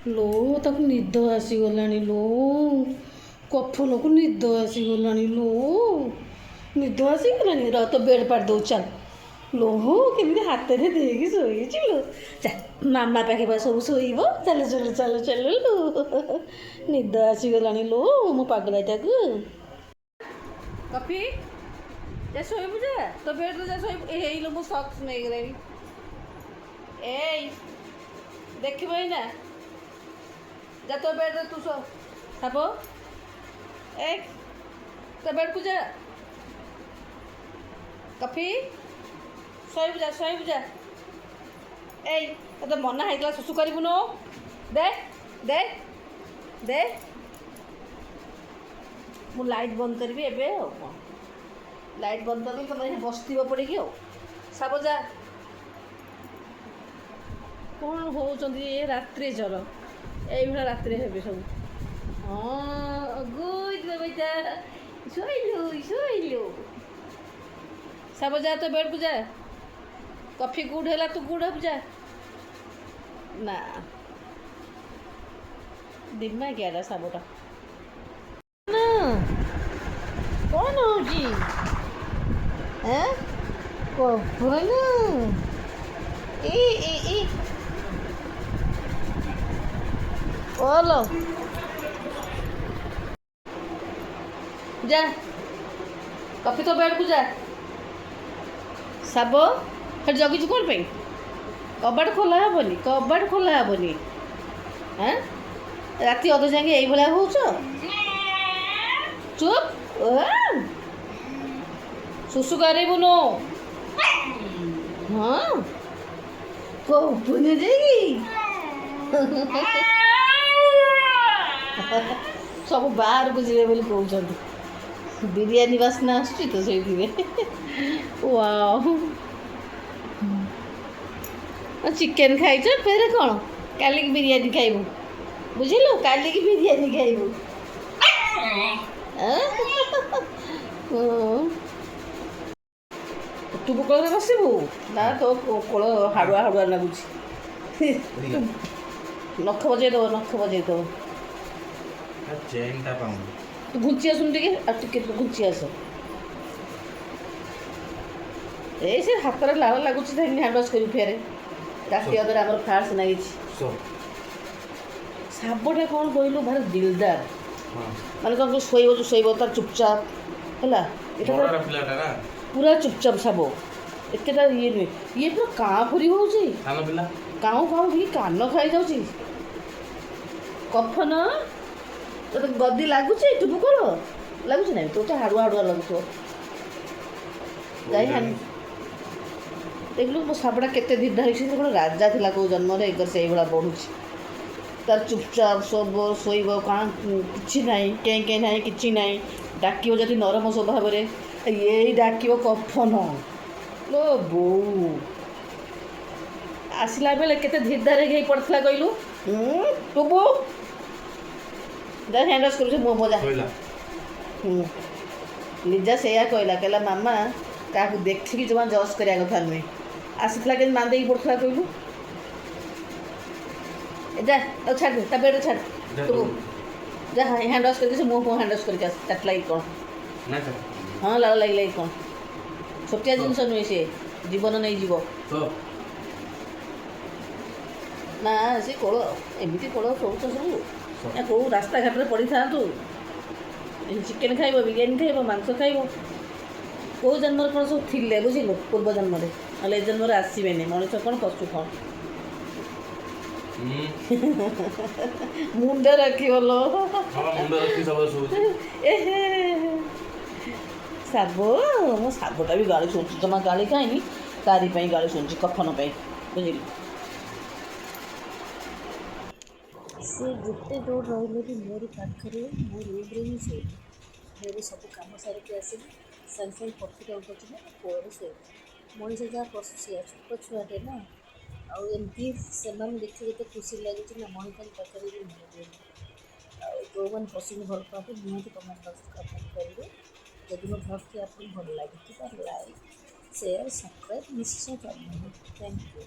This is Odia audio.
ଲୋ ତାକୁ ନିଦ ଆସିଗଲାଣି ଲୋ। କଫଲକୁ ନିଦ ଆସିଗଲାଣି ଲୋ। ନିଦ ଆସିଗଲାଣି ର ତ ବେଡ଼ ପାଡ଼ି ଦେଉ ଚାଲ। ଲୋ କେମିତି ହାତରେ ଦେଇକି ଶୋଇଛି ଲୋ। ଚା ମାମା ପାଖେ ବା ସବୁ ଶୋଇବ। ଚାଲ ଚାଲ ଚାଲ ଚାଲ ଲୋ। ନିଦ ଆସିଗଲାଣି ଲୋ ମୋ ପାଗଳାଟାକୁ। କଫି ଯା ଶୋଇବୁ ଯା ତ ବେଡ଼ରେ ଯା ଶୋଇବୁ। ହେଇଲୋ ମୁଁ ସକ୍ସ ନେଇଗଲାଣି। ଏଇ ଦେଖିବ ଏଇନା ଯା ତ ବେଡ଼ରେ ତୁ ଶୋ। ସାବ ଏ ତ ବେଡ଼କୁ ଯା। କଫି ଶୋଇବୁ ଯା ଶୋଇବୁ ଯା। ଏଇ ତତେ ମନା ହେଇଥିଲା ଶୁଶୁ କରିବୁନୁ। ଦେ ଦେ ଦେ ମୁଁ ଲାଇଟ୍ ବନ୍ଦ କରିବି ଏବେ ଆଉ କ'ଣ। ଲାଇଟ୍ ବନ୍ଦ କରିଦେବି ତମେ ବସିଥିବ ପଡ଼ିକି ଆଉ। ସାବ ଯା। କ'ଣ ହେଉଛନ୍ତି ଏ ରାତ୍ରି ଜ୍ୱର ଏଇଭଳିଆ ରାତିରେ ହେବେ ସବୁ। ହଁ ଗୁଡ୍ ବେଟା ଶୋଇଲୁ ଶୋଇଲୁ। ସାବ ଯା ତ ବେଡ଼କୁ ଯା। କଫି ଗୁଡ୍ ହେଲା ତୁ ଗୁଡ୍ ହବୁ ଯା। ନା ଦିମାକିଆଟା ସାବଟା। କ'ଣ ହେଉଛି କଫନ ଇ ଓଲୋ ଯା। କଫି ତ ବେଡ଼କୁ ଯା। ସାବ ସେଠି ଜଗିଛୁ କ'ଣ ପାଇଁ? କବାଟ ଖୋଲା ହେବନି କବାଟ ଖୋଲା ହେବନି। ହାଁ ରାତି ଅଧ ଯାକେ ଏଇଭଳିଆ ହେଉଛ। ଚୁପ୍ ଶୁଶୁ କରିବୁନୁ। ହଁ କହୁନି ଯାଇକି ସବୁ ବାହାରକୁ ଯିବେ ବୋଲି କହୁଛନ୍ତି। ବିରିୟାନୀ ବାସ୍ନା ଆସୁଛି ତ ସେଇଥିରେ। ୱାଓ ଚିକେନ୍ ଖାଇଛ ଫେରେ କ'ଣ? କାଲିକି ବିରିୟାନୀ ଖାଇବୁ ବୁଝିଲୁ। କାଲିକି ବିରିୟାନୀ ଖାଇବୁ। ଟୁବୁ କୋଳରେ ବସିବୁ ନା ତୋ କୋଳ ହାଡ଼ୁଆ ହାଡ଼ୁଆ ଲାଗୁଛି। ନଖ ବଜେଇଦେବ ନଖ ବଜେଇଦେବ। ତୁ ଘୁଞ୍ଚି ଆସୁନୁ ଟିକେ ଆଉ ଟିକେ ଘୁଞ୍ଚି ଆସ। ଏଇ ସେ ହାତରେ ଲାଳ ଲାଗୁଛି ଧରିକି ହ୍ୟାଣ୍ଡ ୱାଶ୍ କରିବୁ ଫେରେ। ରାତି ଅଧରେ ଆମର ଫାର୍ସ ନାଗିଛି। ସାବଟା କ'ଣ କହିଲୁ ଭାରି ଦିଲଦାର। ମାନେ କ'ଣ ଶୋଇବ ଯୋଉ ଶୋଇବ ତାର ଚୁପଚାପ ହେଲା। ଏଟା ପୁରା ଚୁପଚାପ ସାବ। ଏତେଟା ଇଏ ନୁହେଁ। ଇଏ ପୁରା କାଁ ଫୁରି ହେଉଛି। କାଉଁ କାଉଁ ହେଇକି କାନ ଖାଇଯାଉଛି। କଫନ ତୋତେ ଗଦି ଲାଗୁଛି ଟୁବୁ କୋଳ ଲାଗୁଛି ନାହିଁ ତୋ ତ ହାଡ଼ୁଆ ହାଡ଼ୁଆ ଲାଗୁଥିବ। ଯାଇ ଦେଖିଲୁ ମୋ ସାବଟା କେତେ ଧିଦ୍ଧା ହେଇଛି। କ'ଣ ରାଜା ଥିଲା କେଉଁ ଜନ୍ମରେ ଏଗର ସେଇଭଳିଆ ବଢ଼ୁଛି। ତାର ଚୁପଚାପ ଶୋଇବ ଶୋଇବ କାଁ କିଛି ନାହିଁ କେଁ କେଁ ନାହିଁ କିଛି ନାହିଁ। ଡାକିବ ଯଦି ନରମ ସ୍ୱଭାବରେ ଏଇ ଡାକିବ କଫନ ଲୋ ବୋଉ। ଆସିଲା ବେଳେ କେତେ ଧିଦ୍ଧାରେ ହେଇ ପଡ଼ିଥିଲା କହିଲୁ। ଟୁବୁ ଯା ହ୍ୟାଣ୍ଡ ୱାଶ୍ କରୁଛୁ ମୋ ମଜା। ଲିଜା ସେଇଆ କହିଲା ମାମା କାହାକୁ ଦେଖିକି ଜମା ଜଜ୍ କରିବା କଥା ନୁହେଁ। ଆସିଥିଲା କେମିତି ମାନ୍ଦେଇକି ପଡ଼ୁଥିଲା କହିଲୁ। ଯା ଆଉ ଛାଡ଼ ତା ବେଡ଼ରେ ଛାଡ଼। ଟୁବୁ ଯା ହ୍ୟାଣ୍ଡ ୱାଶ୍ କରିକି ସେ ମୁହଁ ହ୍ୟାଣ୍ଡ ୱାଶ୍ କରିକି ଆସ। ଚାଟ ଲାଗି କ'ଣ ହଁ ଲାଳ ଲାଗି କ'ଣ ଛୋଟିଆ ଜିନିଷ ନୁହେଁ ସିଏ ଜୀବନ ନେଇଯିବ। ନା ସେ କୋଳ ଏମିତି କୋଳ ଶୋଉଛ ସବୁ। କେଉଁ ରାସ୍ତାଘାଟରେ ପଡ଼ିଥାନ୍ତୁ ଚିକେନ୍ ଖାଇବ ବିରିୟାନୀ ଖାଇବ ମାଂସ ଖାଇବ। କେଉଁ ଜନ୍ମରେ କ'ଣ ସବୁ ଥିଲେ ବୁଝିଲୁ ପୂର୍ବ ଜନ୍ମରେ। ନହେଲେ ଏ ଜନ୍ମରେ ଆସିବେନି। ମଣିଷ କ'ଣ ପଶୁ କ'ଣ। ମୁଣ୍ଡ ରଖିବ ଲୋ। ସାବ ମୋ ସାବଟା ବି ଗାଳି ଶୁଣୁଛି। ଜମା ଗାଳି କାହିଁକି ତାରି ପାଇଁ ଗାଳି ଶୁଣୁଛି କଫନ ପାଇଁ ବୁଝିଲୁ। ସେ ଯେତେ ଦୂର ରହିଲେ ବି ମୋରି ପାଖରେ ମୋ ରୁମ୍ରେ ହିଁ ଶୋଇବ। ମୋର ସବୁ କାମ ସାରିକି ଆସିବି ସାଙ୍ଗେ ସାଙ୍ଗେ କଫିଟା ଉଠୁଛି ନା କୋଳରେ ଶୋଇବ। ମଣିଷ ଯାହା ପଶୁ ସେଇଆ ଛୋଟ ଛୁଆଟେ ନା। ଆଉ ଏମିତି ସେମାନେ ଦେଖି ଯେତେ ଖୁସି ଲାଗୁଛି ନା ମଣିଷଙ୍କ ପାଖରେ ବି ମିଳିବନି। ଆଉ ଯେଉଁମାନେ ପଶୁକୁ ଭଲ ପାଆନ୍ତି ନିହାତି କମେଣ୍ଟ ବକ୍ସରେ କରିବେ। ଯଦି ମୋ ଭ୍ଲଗ୍ଟି ଆପଣଙ୍କୁ ଭଲ ଲାଗିଥିବ ଲାଇକ୍ ସେୟାର ସବସ୍କ୍ରାଇବ୍ ନିଶ୍ଚୟ କରିନେବେ। Thank you.